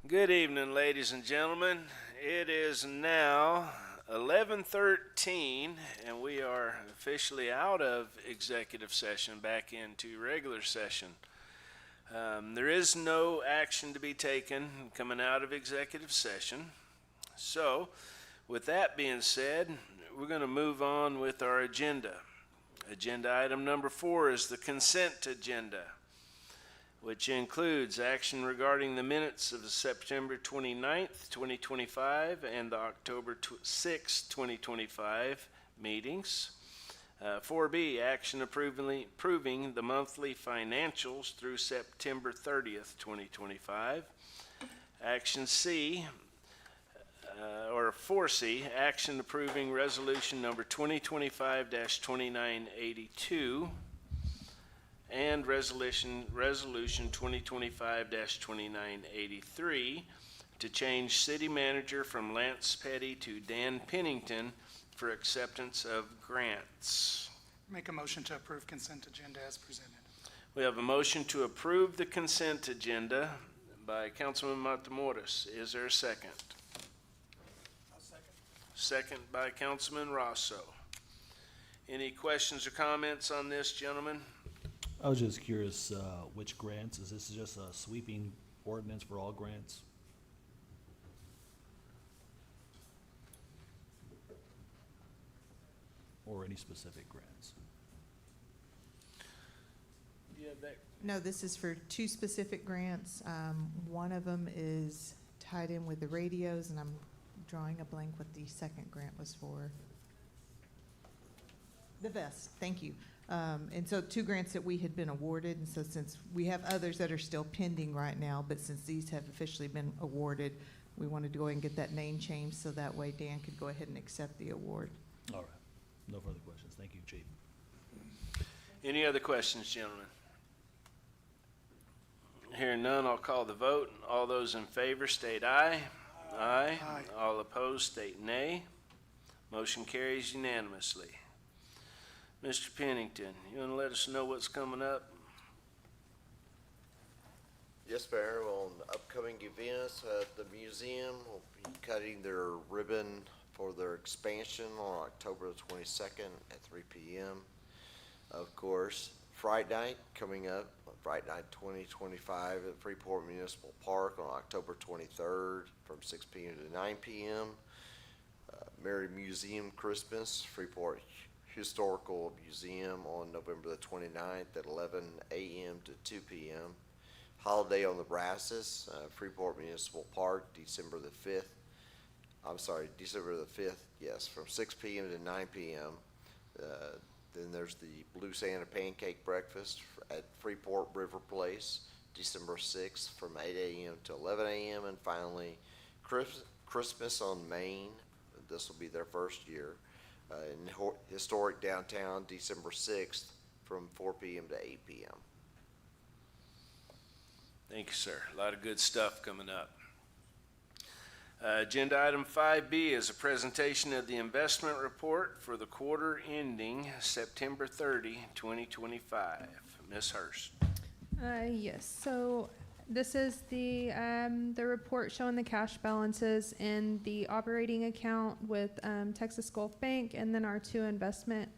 Good evening, ladies and gentlemen. It is now 11:13, and we are officially out of executive session back into regular session. There is no action to be taken coming out of executive session. So, with that being said, we're going to move on with our agenda. Agenda item number 4 is the consent agenda, which includes action regarding the minutes of the September 29th, 2025 and the October 6th, 2025 meetings. 4B, action approving the monthly financials through September 30th, 2025. Action C, or 4C, action approving resolution number 2025-2982 and resolution 2025-2983 to change city manager from Lance Petty to Dan Pennington for acceptance of grants. Make a motion to approve consent agenda as presented. We have a motion to approve the consent agenda by Councilman Matamoros. Is there a second? I'll second. Second by Councilman Rosso. Any questions or comments on this, gentlemen? I was just curious, which grants? Is this just a sweeping ordinance for all grants? Or any specific grants? Do you have that? No, this is for two specific grants. One of them is tied in with the radios, and I'm drawing a blank what the second grant was for. The vest, thank you. And so two grants that we had been awarded, and so since we have others that are still pending right now, but since these have officially been awarded, we wanted to go ahead and get that name changed so that way Dan could go ahead and accept the award. All right. No further questions. Thank you, Chief. Any other questions, gentlemen? Hearing none, I'll call the vote. All those in favor state aye. Aye. Aye. All opposed state nay. Motion carries unanimously. Mr. Pennington, you want to let us know what's coming up? Yes, Mayor. On upcoming events at the museum, we'll be cutting their ribbon for their expansion on October the 22nd at 3 p.m. Of course, Fright Night coming up, Fright Night 2025 at Freeport Municipal Park on October 23rd from 6 p.m. to 9 p.m. Merry Museum Christmas, Freeport Historical Museum on November the 29th at 11 a.m. to 2 p.m. Holiday on the Brasses, Freeport Municipal Park, December the 5th, yes, from 6 p.m. to 9 p.m. Then there's the Blue Santa Pancake Breakfast at Freeport River Place, December 6th from 8 a.m. to 11 a.m. And finally, Christmas on Main. This will be their first year. In historic downtown, December 6th from 4 p.m. to 8 p.m. Thank you, sir. A lot of good stuff coming up. Agenda item 5B is a presentation of the investment report for the quarter ending September 30, 2025. Ms. Hurst. Yes, so this is the report showing the cash balances in the operating account with Texas Gulf Bank, and then our two investment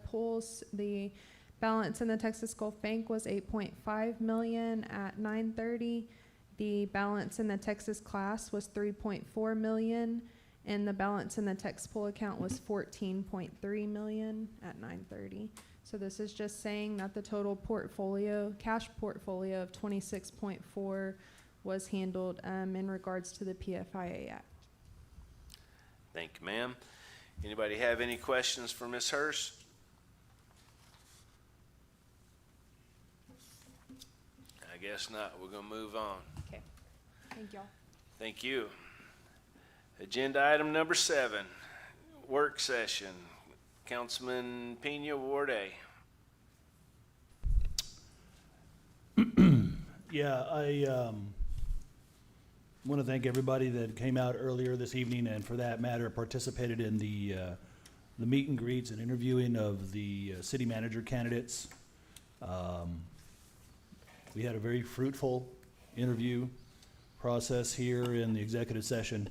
pools. The balance in the Texas Gulf Bank was $8.5 million at 9/30. The balance in the Texas class was $3.4 million, and the balance in the Tex pool account was $14.3 million at 9/30. So this is just saying that the total cash portfolio of 26.4 was handled in regards to the PFIA Act. Thank you, ma'am. Anybody have any questions for Ms. Hurst? I guess not. We're going to move on. Okay, thank y'all. Thank you. Agenda item number 7, work session. Councilman Pena, Ward A. Yeah, I want to thank everybody that came out earlier this evening, and for that matter, participated in the meet and greets and interviewing of the city manager candidates. We had a very fruitful interview process here in the executive session,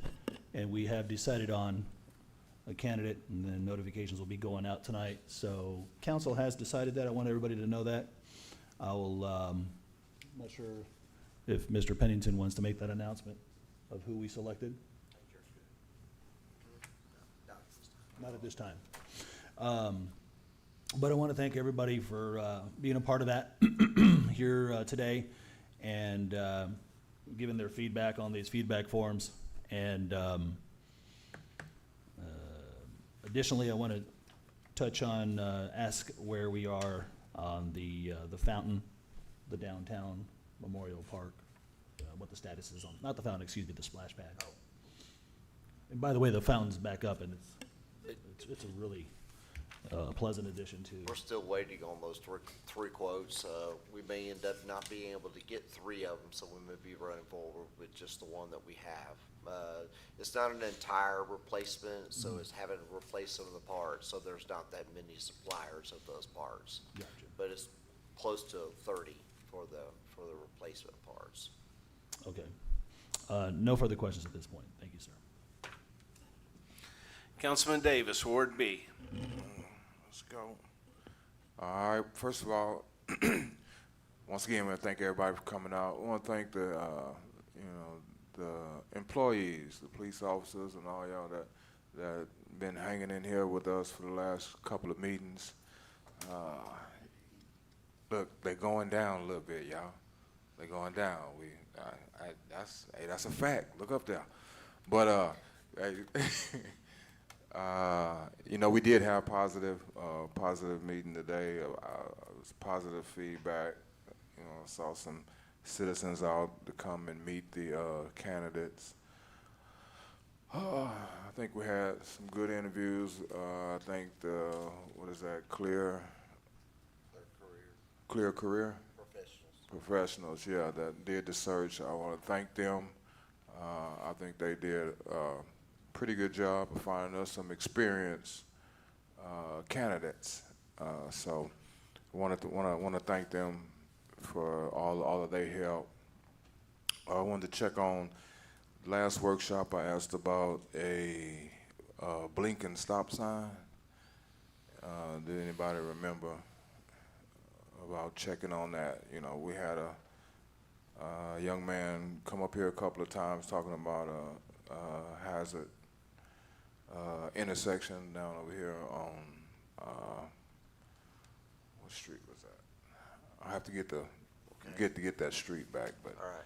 and we have decided on a candidate, and then notifications will be going out tonight. So council has decided that. I want everybody to know that. I will, I'm not sure if Mr. Pennington wants to make that announcement of who we selected. Not at this time. But I want to thank everybody for being a part of that here today and giving their feedback on these feedback forms. And additionally, I want to touch on, ask where we are on the fountain, the downtown Memorial Park, what the status is on, not the fountain, excuse me, the splash pad. And by the way, the fountain's back up, and it's a really pleasant addition to. We're still waiting on those three quotes. We may end up not being able to get three of them, so we may be running forward with just the one that we have. It's not an entire replacement, so it's having to replace some of the parts, so there's not that many suppliers of those parts. Gotcha. But it's close to 30 for the replacement parts. Okay. No further questions at this point. Thank you, sir. Councilman Davis, Ward B. Let's go. All right, first of all, once again, I want to thank everybody for coming out. I want to thank the, the employees, the police officers and all y'all that been hanging in here with us for the last couple of meetings. Look, they're going down a little bit, y'all. They're going down. That's a fact. Look up there. But we did have positive meeting today. It was positive feedback. Saw some citizens out to come and meet the candidates. I think we had some good interviews. I think Clear Career Professionals, yeah, that did the search. I want to thank them. I think they did a pretty good job of finding us some experienced candidates. So I want to thank them for all of their help. I wanted to check on last workshop. I asked about a blinking stop sign. Did anybody remember about checking on that? We had a young man come up here a couple of times talking about a hazard intersection down over here on what street was that? I have to get get that street back, but All right.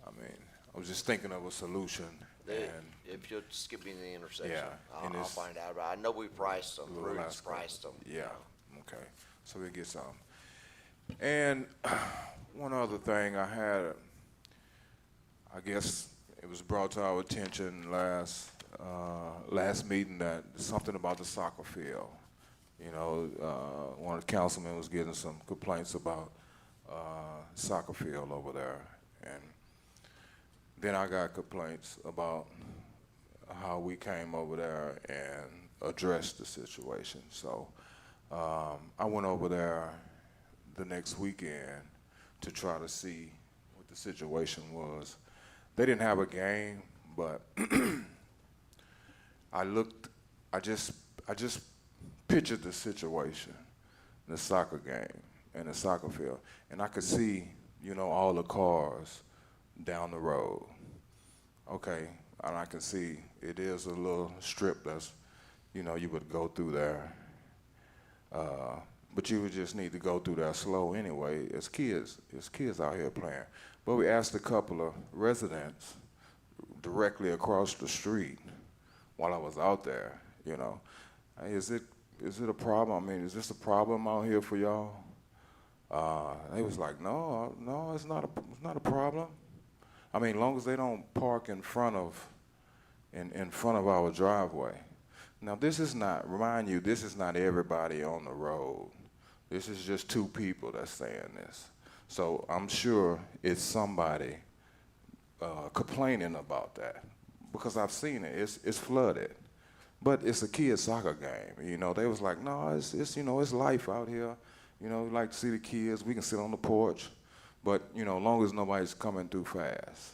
I mean, I was just thinking of a solution. And If you'll just give me the intersection, Yeah, and I'll it's- find out. I know we priced them, Little Prudence last couple- priced them. Yeah, okay, so we get some. And one other thing I had, I guess it was brought to our attention last meeting that something about the soccer field. One of the councilmen was getting some complaints about soccer field over there. And then I got complaints about how we came over there and addressed the situation. So I went over there the next weekend to try to see what the situation was. They didn't have a game, but I just pictured the situation, the soccer game and the soccer field, and I could see, all the cars down the road. Okay, and I can see it is a little strip that's, you would go through there. But you would just need to go through there slow anyway. It's kids out here playing. But we asked a couple of residents directly across the street while I was out there, hey, is it a problem? I mean, is this a problem out here for y'all? They was like, no, it's not a problem. I mean, as long as they don't park in front of our driveway. Now, this is not everybody on the road. This is just two people that's saying this. So I'm sure it's somebody complaining about that, because I've seen it. It's flooded, but it's a kids' soccer game. They was like, no, it's life out here. We like to see the kids. We can sit on the porch, but as long as nobody's coming through fast.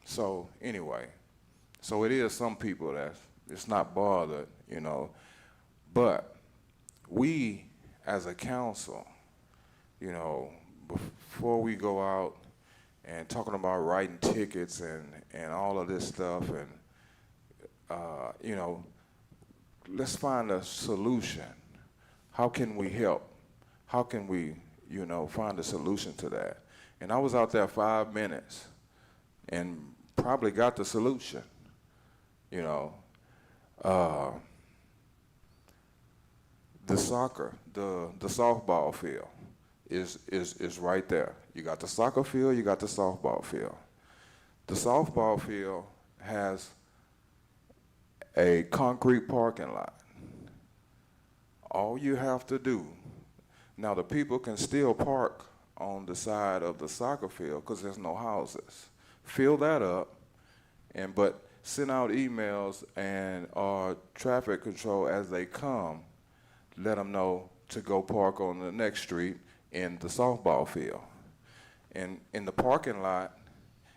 So anyway, so it is some people that it's not bothered, you know, but we as a council, you know, before we go out and talking about writing tickets and all of this stuff and, you know, let's find a solution. How can we help? How can we, you know, find a solution to that? And I was out there 5 minutes and probably got the solution, you know. The soccer, the softball field is right there. You got the soccer field, you got the softball field. The softball field has a concrete parking lot. All you have to do, now the people can still park on the side of the soccer field because there's no houses. Fill that up, but send out emails and traffic control as they come, let them know to go park on the next street in the softball field. And in the parking lot,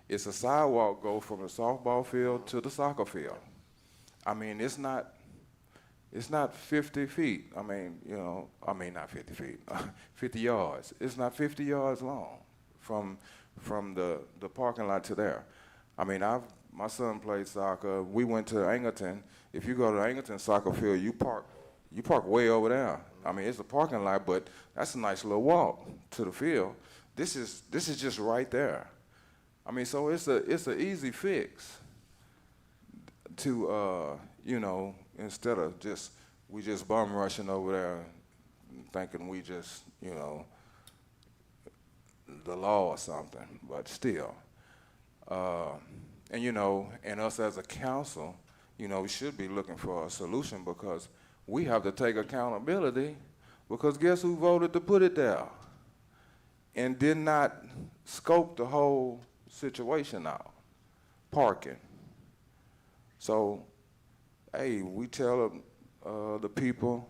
it's a sidewalk go from the softball field to the soccer field. I mean, it's not 50 feet. I mean, you know, not 50 feet, 50 yards. It's not 50 yards long from the parking lot to there. I mean, my son played soccer. We went to Angleton. If you go to Angleton soccer field, you park way over there. I mean, it's a parking lot, but that's a nice little walk to the field. This is just right there. I mean, so it's an easy fix to you know, instead of we just bum rushing over there thinking we just, you know, the law or something, but still. And you know, and us as a council, you know, we should be looking for a solution because we have to take accountability because guess who voted to put it there and did not scope the whole situation out, parking. So, hey, we tell the people,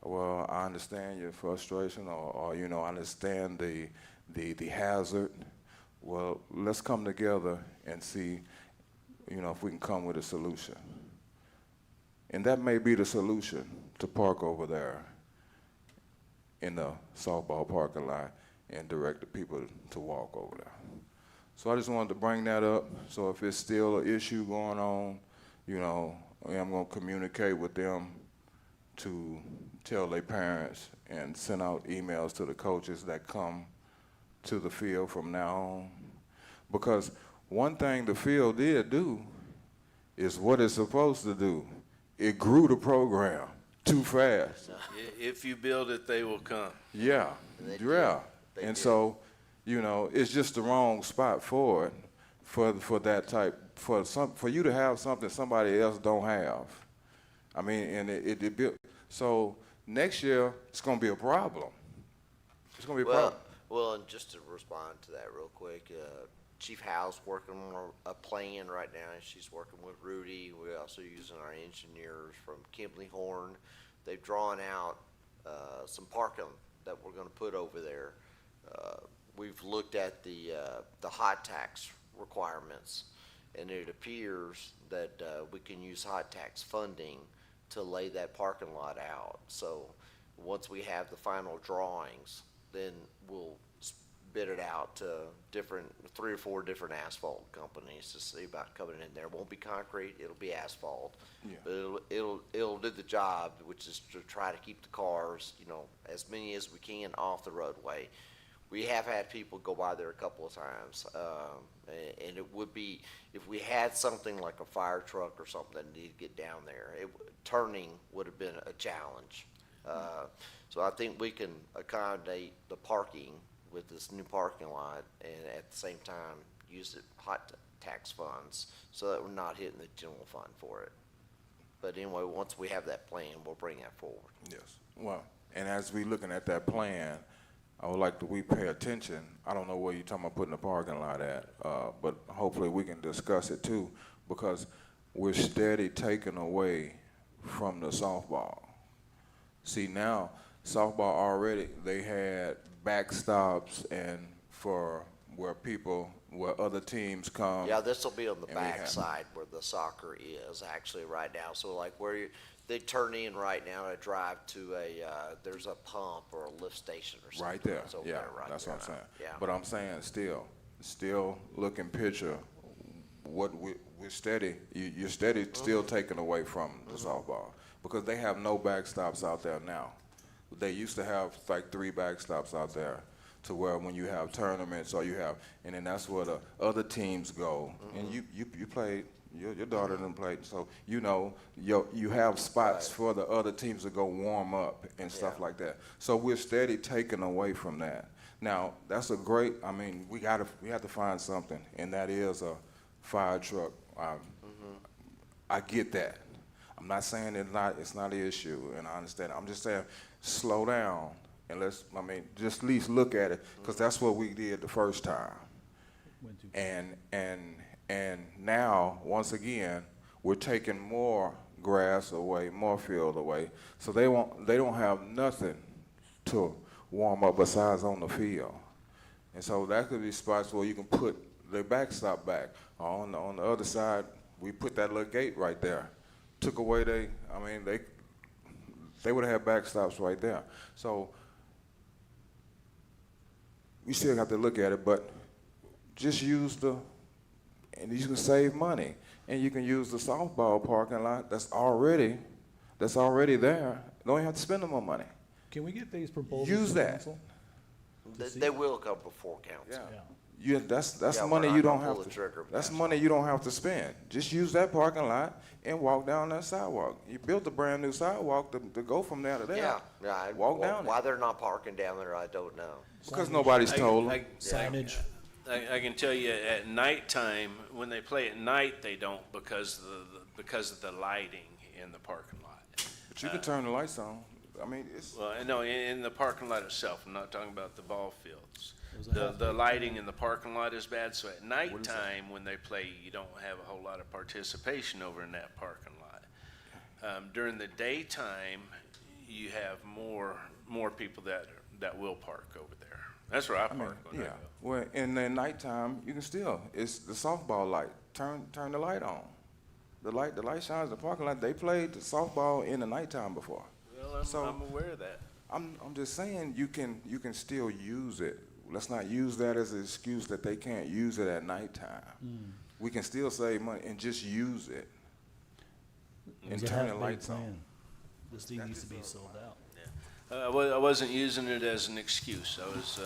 well, I understand your frustration or you know, I understand the hazard. Well, let's come together and see, you know, if we can come with a solution. And that may be the solution to park over there in the softball parking lot and direct the people to walk over there. So I just wanted to bring that up. So if it's still an issue going on, you know, I'm going to communicate with them to tell their parents and send out emails to the coaches that come to the field from now on. Because one thing the field did do is what it's supposed to do. It grew the program too fast. If you build it, they will come. Yeah, They yeah. did. They And did. so, you know, it's just the wrong spot for it, for that type, for you to have something somebody else don't have. I mean, and it built. So next year it's going to be a problem. It's going to be a problem. Well, and just to respond to that real quick, Chief Howe's working on a plan right now. She's working with Rudy. We're also using our engineers from Kimberly Horn. They've drawn out some parking that we're going to put over there. We've looked at the hot tax requirements, and it appears that we can use hot tax funding to lay that parking lot out. So once we have the final drawings, then we'll bid it out to 3 or 4 different asphalt companies to see about coming in there. It won't be concrete, it'll be asphalt. Yeah. But it'll do the job, which is to try to keep the cars, you know, as many as we can off the roadway. We have had people go by there a couple of times, and it would be, if we had something like a fire truck or something that needed to get down there, turning would have been a challenge. So I think we can accommodate the parking with this new parking lot and at the same time use the hot tax funds so that we're not hitting the general fund for it. But anyway, once we have that plan, we'll bring that forward. Yes. Well, and as we looking at that plan, I would like we pay attention. I don't know where you're talking about putting the parking lot at, but hopefully we can discuss it too, because we're steady taking away from the softball. See, now softball already, they had backstops and for where people where other teams come. Yeah, this will be on the And we have- back side where the soccer is actually right now. So like where you, they turn in right now to drive to there's a pump or a lift station or something. Right there, It's over yeah, there right that's there what I'm now. saying. Yeah. But I'm saying still looking picture, what we're steady, you're steady still taking away from the softball, because they have no backstops out there now. They used to have like 3 backstops out there, to where when you have tournaments or you have, and then that's where the other teams go. And you played, your daughter done played, so you know, you have spots Right. for the other teams to go warm up and stuff Yeah. like that. So we're steady taking away from that. Now, that's a great, I mean, we have to find something, and that is a fire truck. I get that. I'm not saying it's not an issue, and I understand. I'm just saying, slow down and just at least look at it, because that's what we did the first time. Went too- And now, once again, we're taking more grass away, more field away, so they don't have nothing to warm up besides on the field. And so that could be spots where you can put the backstop back. On the other side, we put that little gate right there. Took away they would have had backstops right there. So we still have to look at it, but just use and you can save money. And you can use the softball parking lot that's already there. Don't even have to spend no more money. Can we get these proposals? Use from that. council? They will come before council. Yeah. That's Yeah, we're money not you gonna don't pull have the to. trigger. That's money you don't have to spend. Just use that parking lot and walk down that sidewalk. You built a brand new sidewalk to go from there to there. Yeah. Walk down Why it. they're not parking down there, I don't know. Because nobody's told them. Signage. I can tell you at nighttime, when they play at night, they don't because of the lighting in the parking lot. But you can turn the lights on. I mean, it's. Well, no, in the parking lot itself, I'm not talking about the ball fields. Was that- The lighting in the parking lot is bad, so at nighttime, when they play, you don't have a whole lot of participation over in that parking lot. During the daytime, you have more people that will park over there. That's where I park when I Yeah. go. Well, in the nighttime, you can still. It's the softball light. Turn the light on. The light shines in the parking lot. They played the softball in the nighttime before. Well, So- I'm aware of that. I'm just saying you can still use it. Let's not use that as an excuse that they can't use it at nighttime. We can still save money and just use it It and was a turn the half-baked lights on. plan. This thing needs to be sold out. I wasn't using it as an excuse. I was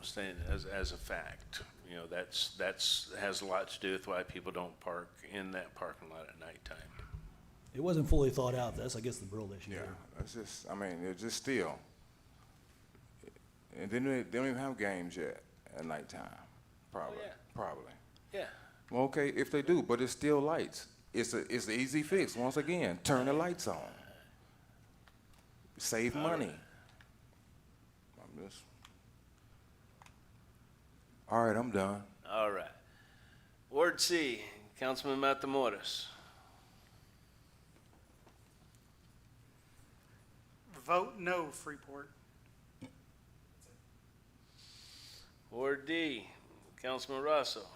saying as a fact. You know, that's has a lot to do with why people don't park in that parking lot at nighttime. It wasn't fully thought out. That's, I guess, the real issue Yeah, here. it's just. I mean, it's just still. And then they don't even have games yet at nighttime. Probably. yeah. Probably. Yeah. Well, okay, if they do, but it's still lights. It's an easy fix. Once again, turn the lights on. Save money. I'm just. All right, I'm done. All right. Ward C, Councilman Matamoros. Vote no, Freeport. Ward D, Councilman Russell.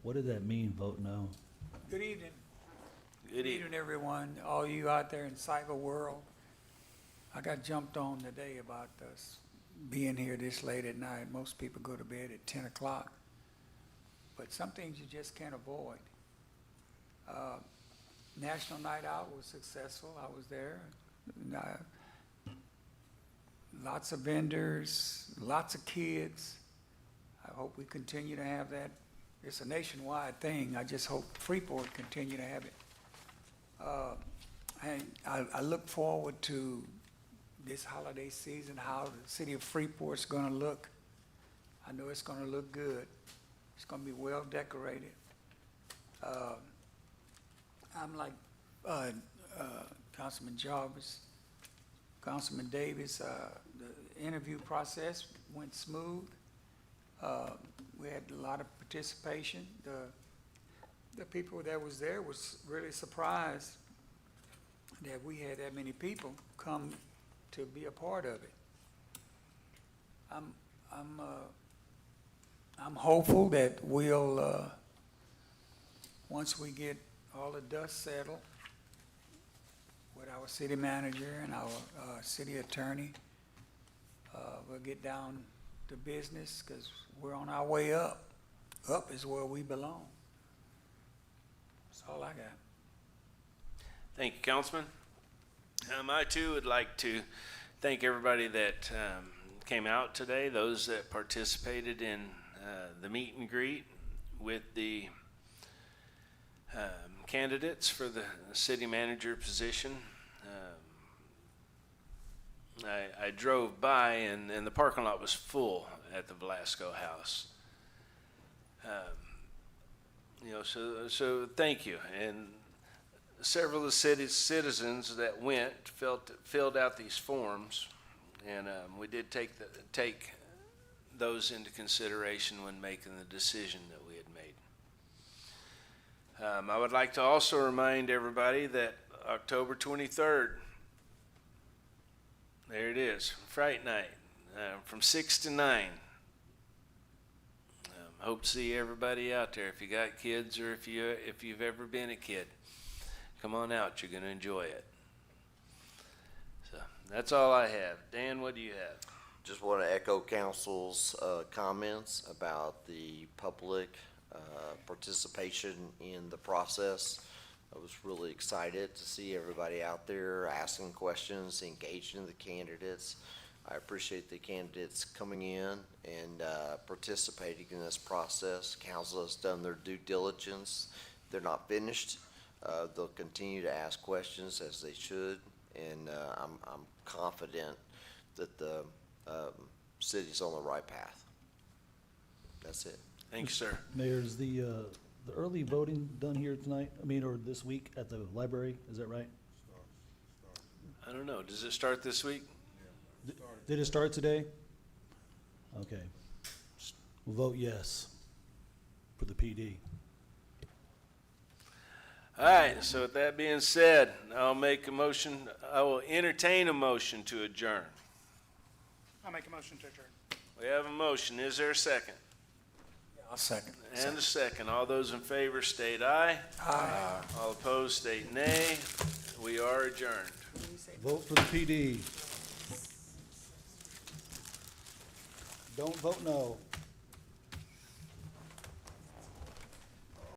What did that mean, vote no? Good evening. Good evening. Evening, everyone, all you out there in cyber world. I got jumped on today about us being here this late at night. Most people go to bed at 10 o'clock. But some things you just can't avoid. National Night Out was successful. I was there. Lots of vendors, lots of kids. I hope we continue to have that. It's a nationwide thing. I just hope Freeport continue to have it. I look forward to this holiday season, how the city of Freeport's gonna look. I know it's gonna look good. It's gonna be well decorated. I'm like Councilman Jarvis, Councilman Davis. The interview process went smooth. We had a lot of participation. The people that was there was really surprised that we had that many people come to be a part of it. I'm hopeful that we'll, once we get all the dust settled with our city manager and our city attorney, we'll get down to business, because we're on our way up. Up is where we belong. That's all I got. Thank you, Councilman. I too would like to thank everybody that came out today, those that participated in the meet and greet with the candidates for the city manager position. I drove by and the parking lot was full at the Velasco House. So thank you. And several of the city's citizens that went filled out these forms, and we did take those into consideration when making the decision that we had made. I would like to also remind everybody that October 23rd, there it is, Fright Night, from 6 to 9. Hope to see everybody out there. If you got kids or if you've ever been a kid, come on out. You're going to enjoy it. So that's all I have. Dan, what do you have? Just want to echo council's comments about the public participation in the process. I was really excited to see everybody out there asking questions, engaging the candidates. I appreciate the candidates coming in and participating in this process. Council has done their due diligence. They're not finished. They'll continue to ask questions as they should, and I'm confident that the city's on the right path. That's it. Thank you, sir. Mayor, is the early voting done here tonight? I mean, or this week at the library? Is that right? I don't know. Does it start this week? Did it start today? Okay. We'll vote yes for the PD. All right. So with that being said, I'll make a motion. I will entertain a motion to adjourn. I'll make a motion to adjourn. We have a motion. Is there a second? I'll second. And a second. All those in favor state aye. Aye. All opposed state nay. We are adjourned. Vote for the PD. Don't vote no.